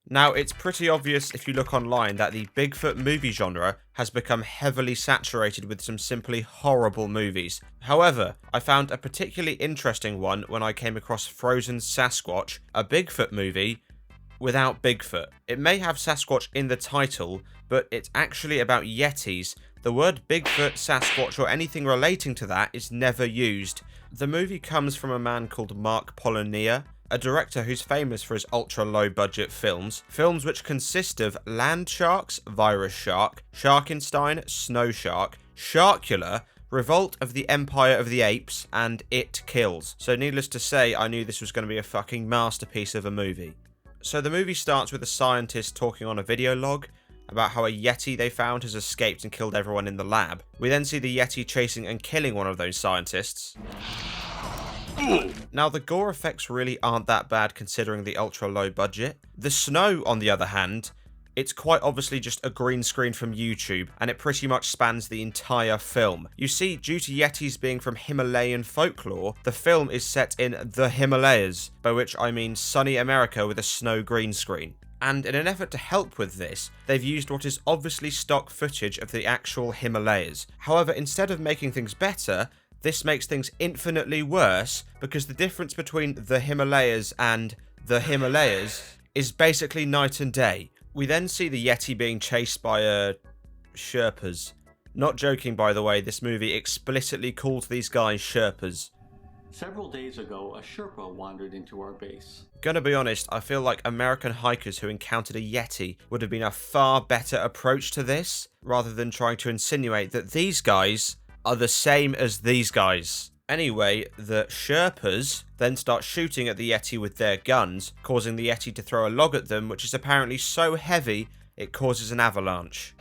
Now, it's pretty obvious if you look online that the Bigfoot movie genre has become heavily saturated with some simply horrible movies. However, I found a particularly interesting one when I came across Frozen Sasquatch, a Bigfoot movie without Bigfoot. It may have Sasquatch in the title, but it's actually about Yetis. The word Bigfoot, Sasquatch, or anything relating to that is never used. The movie comes from a man called Mark Polonia, a director who's famous for his ultra-low budget films which consist of Land Sharks, Virus Shark, Sharkenstein, Snow Shark, Sharkula, Revolt of the Empire of the Apes, and It Kills. So needless to say, I knew this was going to be a fucking masterpiece of a movie. So the movie starts with a scientist talking on a video log about how a Yeti they found has escaped and killed everyone in the lab. We then see the Yeti chasing and killing one of those scientists. Now, the gore effects really aren't that bad considering the ultra low budget. The snow, on the other hand, it's quite obviously just a green screen from YouTube, and it pretty much spans the entire film. You see, due to Yetis being from Himalayan folklore, the film is set in the Himalayas, by which I mean sunny America with a snow green screen. And in an effort to help with this, they've used what is obviously stock footage of the actual Himalayas. However, instead of making things better, this makes things infinitely worse, because the difference between the Himalayas and the Himalayas is basically night and day. We then see the Yeti being chased by, Sherpas. Not joking, by the way, this movie explicitly calls these guys Sherpas. Several days ago, a Sherpa wandered into our base. Gonna be honest, I feel like American hikers who encountered a Yeti would have been a far better approach to this, rather than trying to insinuate that these guys are the same as these guys. Anyway, the Sherpas then start shooting at the Yeti with their guns, causing the Yeti to throw a log at them, which is apparently so heavy it causes an avalanche.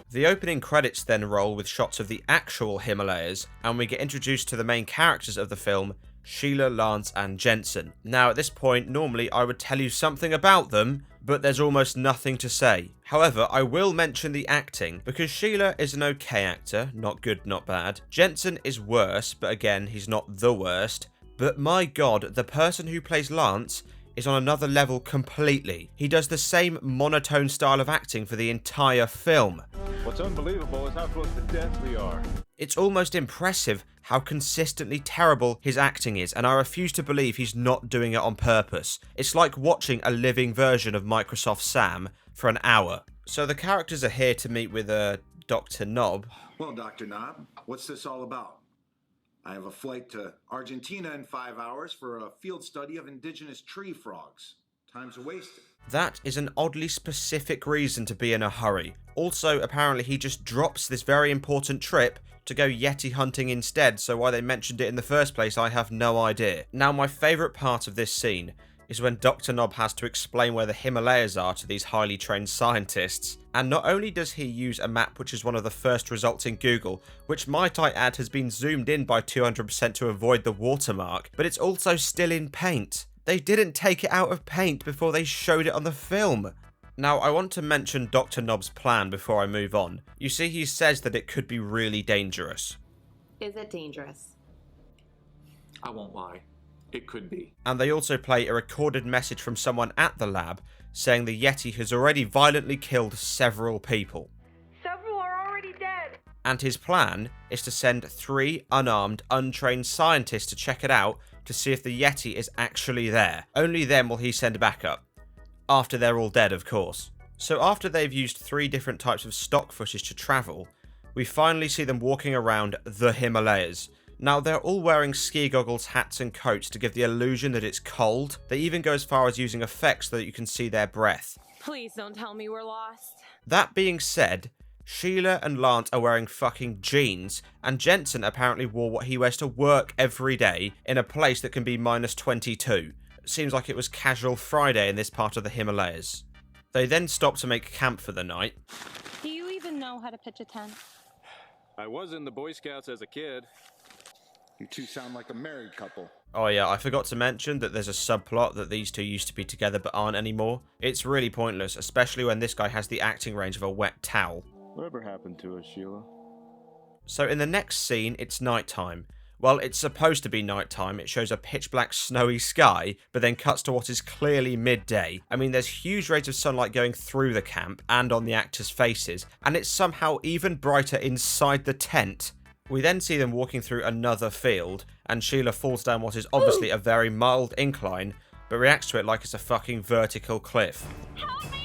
The opening credits then roll with shots of the actual Himalayas, and we get introduced to the main characters of the film, Sheila, Lance, and Jensen. Now, at this point, normally I would tell you something about them, but there's almost nothing to say. However, I will mention the acting, because Sheila is an okay actor, not good, not bad. Jensen is worse, but again, he's not the worst. But my god, the person who plays Lance is on another level completely. He does the same monotone style of acting for the entire film. What's unbelievable is how close to death we are. It's almost impressive how consistently terrible his acting is, and I refuse to believe he's not doing it on purpose. It's like watching a living version of Microsoft Sam for an hour. So the characters are here to meet with Dr. Knob. Well, Dr. Knob, what's this all about? I have a flight to Argentina in 5 hours for a field study of indigenous tree frogs. Time's wasted. That is an oddly specific reason to be in a hurry. Also, apparently he just drops this very important trip to go Yeti hunting instead, so why they mentioned it in the first place, I have no idea. Now, my favourite part of this scene is when Dr. Knob has to explain where the Himalayas are to these highly trained scientists. And not only does he use a map which is one of the first results in Google, which might I add has been zoomed in by 200% to avoid the watermark, but it's also still in paint. They didn't take it out of paint before they showed it on the film. Now, I want to mention Dr. Knob's plan before I move on. You see, he says that it could be really dangerous. Is it dangerous? I won't lie. It could be. And they also play a recorded message from someone at the lab saying the Yeti has already violently killed several people. Several are already dead. And his plan is to send 3 unarmed, untrained scientists to check it out to see if the Yeti is actually there. Only then will he send backup. After they're all dead, of course. So after they've used 3 different types of stock footage to travel, we finally see them walking around the Himalayas. Now, they're all wearing ski goggles, hats and coats to give the illusion that it's cold. They even go as far as using effects so that you can see their breath. Please don't tell me we're lost. That being said, Sheila and Lance are wearing fucking jeans, and Jensen apparently wore what he wears to work every day in a place that can be minus 22. Seems like it was casual Friday in this part of the Himalayas. They then stop to make camp for the night. Do you even know how to pitch a tent? I was in the Boy Scouts as a kid. You two sound like a married couple. Oh yeah, I forgot to mention that there's a subplot that these two used to be together but aren't anymore. It's really pointless, especially when this guy has the acting range of a wet towel. Whatever happened to us, Sheila? So in the next scene, it's nighttime. Well, it's supposed to be nighttime. It shows a pitch black snowy sky, but then cuts to what is clearly midday. I mean, there's huge rays of sunlight going through the camp and on the actors' faces, and it's somehow even brighter inside the tent. We then see them walking through another field, and Sheila falls down what is obviously a very mild incline, but reacts to it like it's a fucking vertical cliff. Help me!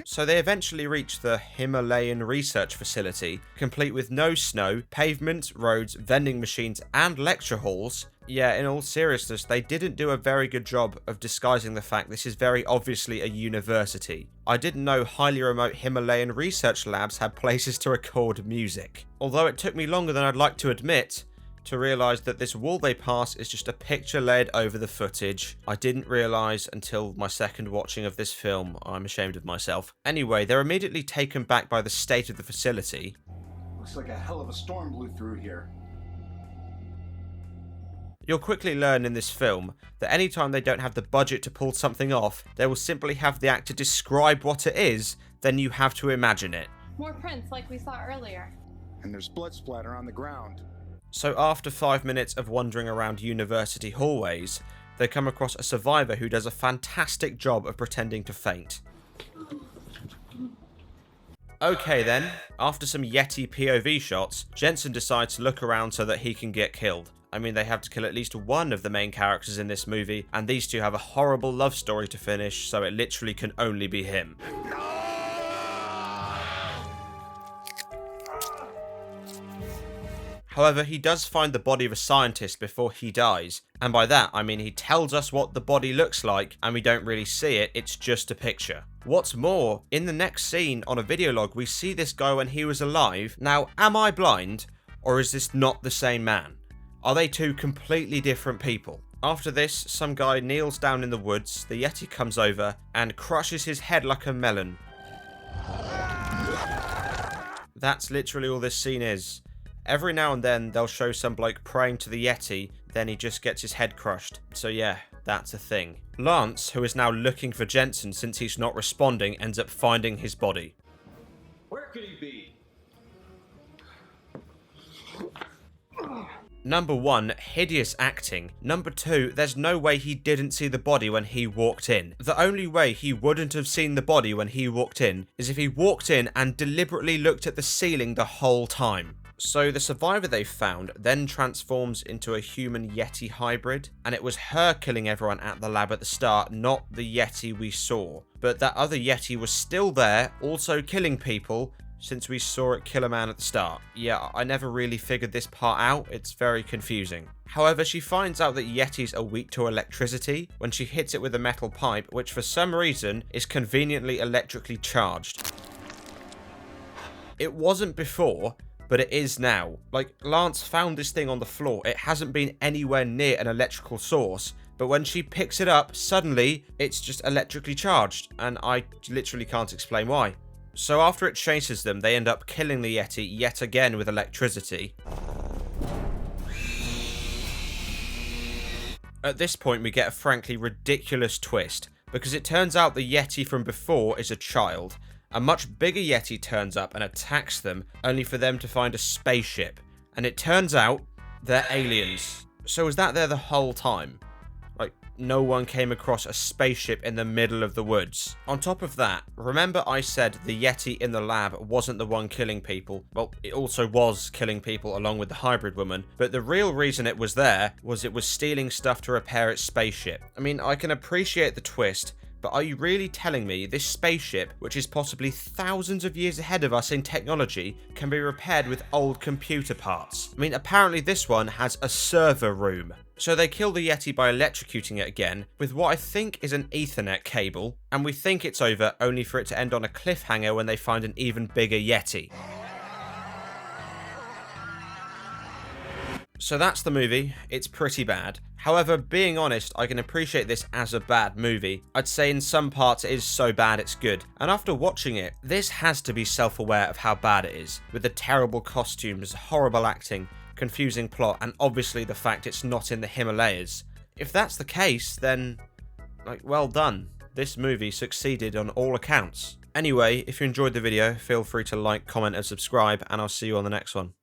So they eventually reach the Himalayan research facility, complete with no snow, pavement, roads, vending machines, and lecture halls. Yeah, in all seriousness, they didn't do a very good job of disguising the fact this is very obviously a university. I didn't know highly remote Himalayan research labs had places to record music. Although it took me longer than I'd like to admit to realise that this wall they pass is just a picture laid over the footage. I didn't realise until my second watching of this film. I'm ashamed of myself. Anyway, they're immediately taken back by the state of the facility. Looks like a hell of a storm blew through here. You'll quickly learn in this film that anytime they don't have the budget to pull something off, they will simply have the actor describe what it is, then you have to imagine it. More prints like we saw earlier. And there's blood splatter on the ground. So after 5 minutes of wandering around university hallways, they come across a survivor who does a fantastic job of pretending to faint. Okay then, after some Yeti POV shots, Jensen decides to look around so that he can get killed. I mean, they have to kill at least one of the main characters in this movie, and these two have a horrible love story to finish, so it literally can only be him. However, he does find the body of a scientist before he dies, and by that I mean he tells us what the body looks like, and we don't really see it, it's just a picture. What's more, in the next scene on a video log we see this guy when he was alive. Now, am I blind, or is this not the same man? Are they two completely different people? After this, some guy kneels down in the woods, the Yeti comes over, and crushes his head like a melon. That's literally all this scene is. Every now and then they'll show some bloke praying to the Yeti, then he just gets his head crushed. So yeah, that's a thing. Lance, who is now looking for Jensen since he's not responding, ends up finding his body. Where could he be? Number 1, hideous acting. Number 2, there's no way he didn't see the body when he walked in. The only way he wouldn't have seen the body when he walked in is if he walked in and deliberately looked at the ceiling the whole time. So the survivor they found then transforms into a human Yeti hybrid, and it was her killing everyone at the lab at the start, not the Yeti we saw. But that other Yeti was still there, also killing people, since we saw it kill a man at the start. Yeah, I never really figured this part out, it's very confusing. However, she finds out that Yetis are weak to electricity when she hits it with a metal pipe, which for some reason is conveniently electrically charged. It wasn't before, but it is now. Like, Lance found this thing on the floor. It hasn't been anywhere near an electrical source, but when she picks it up, suddenly it's just electrically charged, and I literally can't explain why. So after it chases them, they end up killing the Yeti yet again with electricity. At this point, we get a frankly ridiculous twist, because it turns out the Yeti from before is a child. A much bigger Yeti turns up and attacks them, only for them to find a spaceship. And it turns out they're aliens. So was that there the whole time? Like, no one came across a spaceship in the middle of the woods. On top of that, remember I said the Yeti in the lab wasn't the one killing people? Well, it also was killing people along with the hybrid woman, but the real reason it was there was it was stealing stuff to repair its spaceship. I mean, I can appreciate the twist, but are you really telling me this spaceship, which is possibly thousands of years ahead of us in technology, can be repaired with old computer parts? I mean, apparently this one has a server room. So they kill the Yeti by electrocuting it again with what I think is an Ethernet cable, and we think it's over only for it to end on a cliffhanger when they find an even bigger Yeti. So that's the movie. It's pretty bad. However, being honest, I can appreciate this as a bad movie. I'd say in some parts it is so bad it's good. And after watching it, this has to be self-aware of how bad it is, with the terrible costumes, horrible acting, confusing plot, and obviously the fact it's not in the Himalayas. If that's the case, then, like, well done. This movie succeeded on all accounts. Anyway, if you enjoyed the video, feel free to like, comment, and subscribe, and I'll see you on the next one.